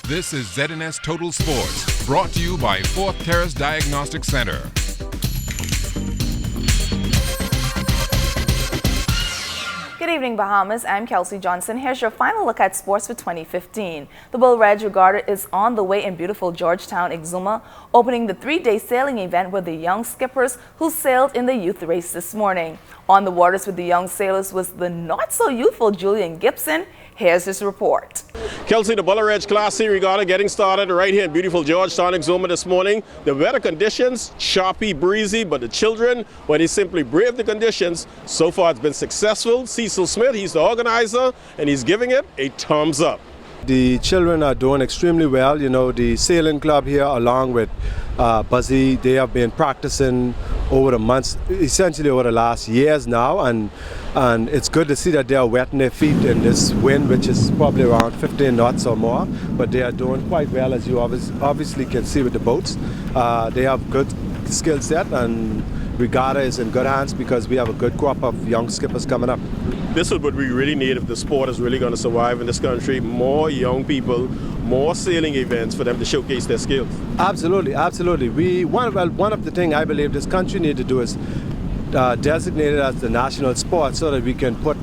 This is ZNS Total Sports, brought to you by Fourth Terrace Diagnostic Center. Good evening, Bahamas. I'm Kelsey Johnson. Here's your final look at sports for 2015. The Bull Red Regatta is on the way in beautiful Georgetown, Exuma, opening the three-day sailing event with the young skippers who sailed in the youth race this morning. On the waters with the young sailors was the not-so-youthful Julian Gibson. Here's his report. Kelsey, the Bull Red Class C Regatta getting started right here in beautiful Georgetown, Exuma this morning. The weather conditions, choppy, breezy, but the children, well, they simply braved the conditions. So far, it's been successful. Cecil Smith, he's the organizer, and he's giving it a thumbs up. The children are doing extremely well. You know, the sailing club here, along with Buzzy, they have been practicing over the months, essentially over the last years now, and it's good to see that they are wetting their feet in this wind, which is probably around 15 knots or more, but they are doing quite well, as you obviously can see with the boats. They have good skill set, and Regatta is in good hands because we have a good crop of young skippers coming up. This is what we really need if the sport is really going to survive in this country. More young people, more sailing events for them to showcase their skills. Absolutely, absolutely. One of the things I believe this country needs to do is designate it as the national sport so that we can put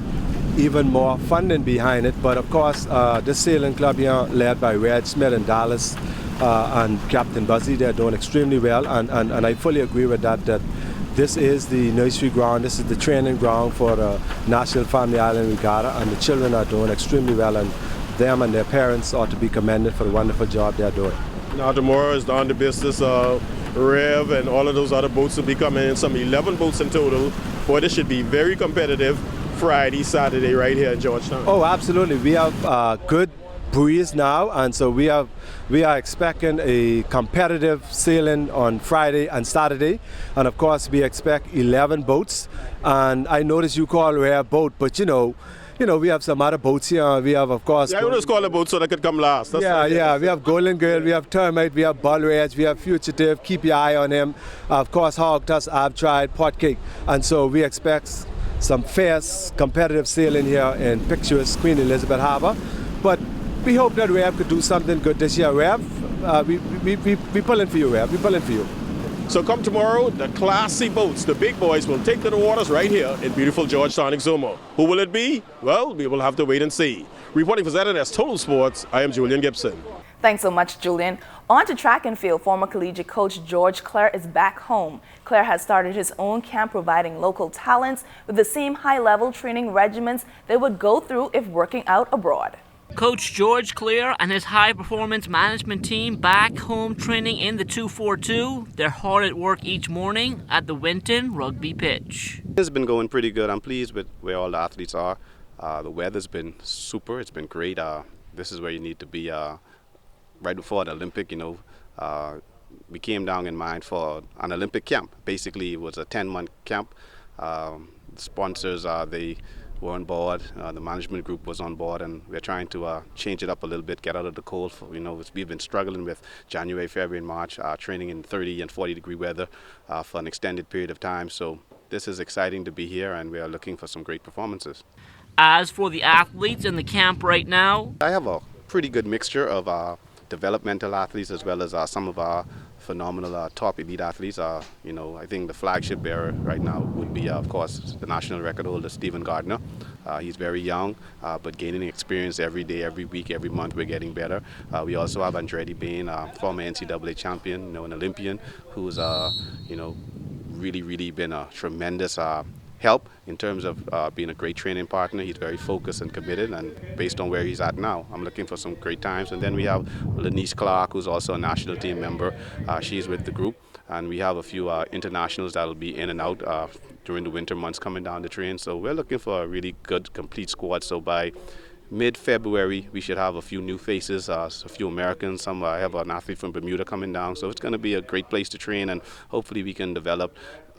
even more funding behind it. But of course, this sailing club here, led by Red Smith and Dallas and Captain Buzzy, they're doing extremely well. And I fully agree with that this is the nursery ground, this is the training ground for the National Family Island Regatta, and the children are doing extremely well, and them and their parents ought to be commended for the wonderful job they're doing. Now tomorrow is down to business. Rev and all of those other boats will be coming in, some 11 boats in total. Boy, this should be very competitive Friday, Saturday right here in Georgetown. Oh, absolutely. We have good breeze now, and so we are expecting a competitive sailing on Friday and Saturday, and of course we expect 11 boats. And I noticed you call Rare boat, but you know we have some other boats here. We have, of course, I always call a boat so they could come last. We have Golden Girl, we have Termite, we have Bull Red, we have Fugitive. Keep your eye on him. Of course, Hog Tusk, Abtried, Potcake, and so we expect some fierce competitive sailing here in picturesque Queen Elizabeth Harbor. But we hope that Rev could do something good this year. Rev, we pulling for you, Rev. We pulling for you. So come tomorrow, the Class C boats, the big boys, will take to the waters right here in beautiful Georgetown, Exuma. Who will it be? Well, we will have to wait and see. Reporting for ZNS Total Sports, I am Julian Gibson. Thanks so much, Julian. On to track and field. Former collegiate coach George Clare is back home. Clare has started his own camp providing local talents with the same high-level training regimens they would go through if working out abroad. Coach George Clare and his high-performance management team back home training in the 242. They're hard at work each morning at the Winton rugby pitch. It's been going pretty good. I'm pleased with where all the athletes are. The weather's been super. It's been great. This is where you need to be right before the Olympic. We came down in mind for an Olympic camp. Basically, it was a 10-month camp. The sponsors, they were on board, the management group was on board, and we're trying to change it up a little bit, get out of the cold. We've been struggling with January, February, and March, training in 30 and 40 degree weather for an extended period of time. So this is exciting to be here, and we are looking for some great performances. As for the athletes in the camp right now, I have a pretty good mixture of developmental athletes as well as some of our phenomenal top elite athletes. I think the flagship bearer right now would be, of course, the national record holder, Stephen Gardner. He's very young, but gaining experience every day, every week, every month. We're getting better. We also have Andretti Bain, former NCAA champion, an Olympian, who's really been a tremendous help in terms of being a great training partner. He's very focused and committed, and based on where he's at now, I'm looking for some great times. And then we have Lanice Clark, who's also a national team member. She's with the group, and we have a few internationals that'll be in and out during the winter months coming down the train. So we're looking for a really good, complete squad. So by mid-February, we should have a few new faces, a few Americans. I have an athlete from Bermuda coming down. So it's going to be a great place to train, and hopefully we can develop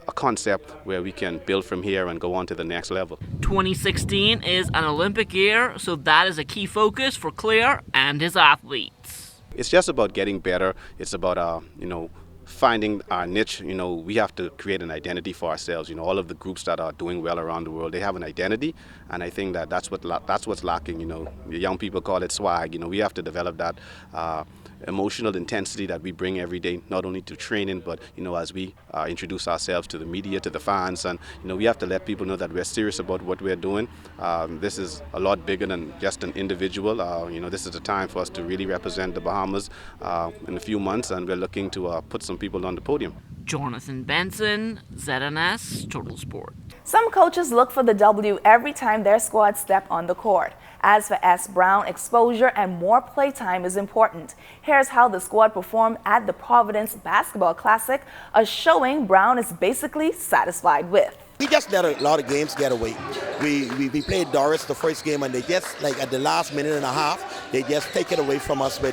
a concept where we can build from here and go on to the next level. 2016 is an Olympic year, so that is a key focus for Clare and his athletes. It's just about getting better. It's about finding our niche. You know, we have to create an identity for ourselves. You know, all of the groups that are doing well around the world, they have an identity, and I think that that's what's lacking. You know, the young people call it swag. You know, we have to develop that emotional intensity that we bring every day, not only to training, but you know, as we introduce ourselves to the media, to the fans, and you know, we have to let people know that we're serious about what we're doing. This is a lot bigger than just an individual. You know, this is the time for us to really represent the Bahamas in a few months, and we're looking to put some people on the podium. Jonathan Benson, ZNS Total Sport. Some coaches look for the W every time their squad step on the court. As for S. Brown, exposure and more playtime is important. Here's how the squad performed at the Providence Basketball Classic, a showing Brown is basically satisfied with. We just let a lot of games get away. We played Doris the first game, and they just, like at the last minute and a half, they just take it away from us by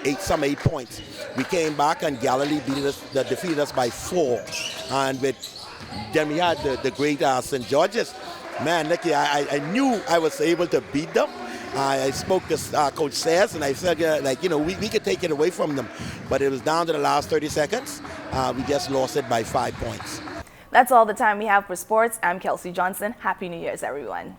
8 points. We came back and Galilee defeated us by 4. And then we had the great St. George's. Man, Nicky, I knew I was able to beat them. I spoke to Coach Sayers, and I figured, like, you know, we could take it away from them. But it was down to the last 30 seconds. We just lost it by 5 points. That's all the time we have for sports. I'm Kelsey Johnson. Happy New Year's, everyone.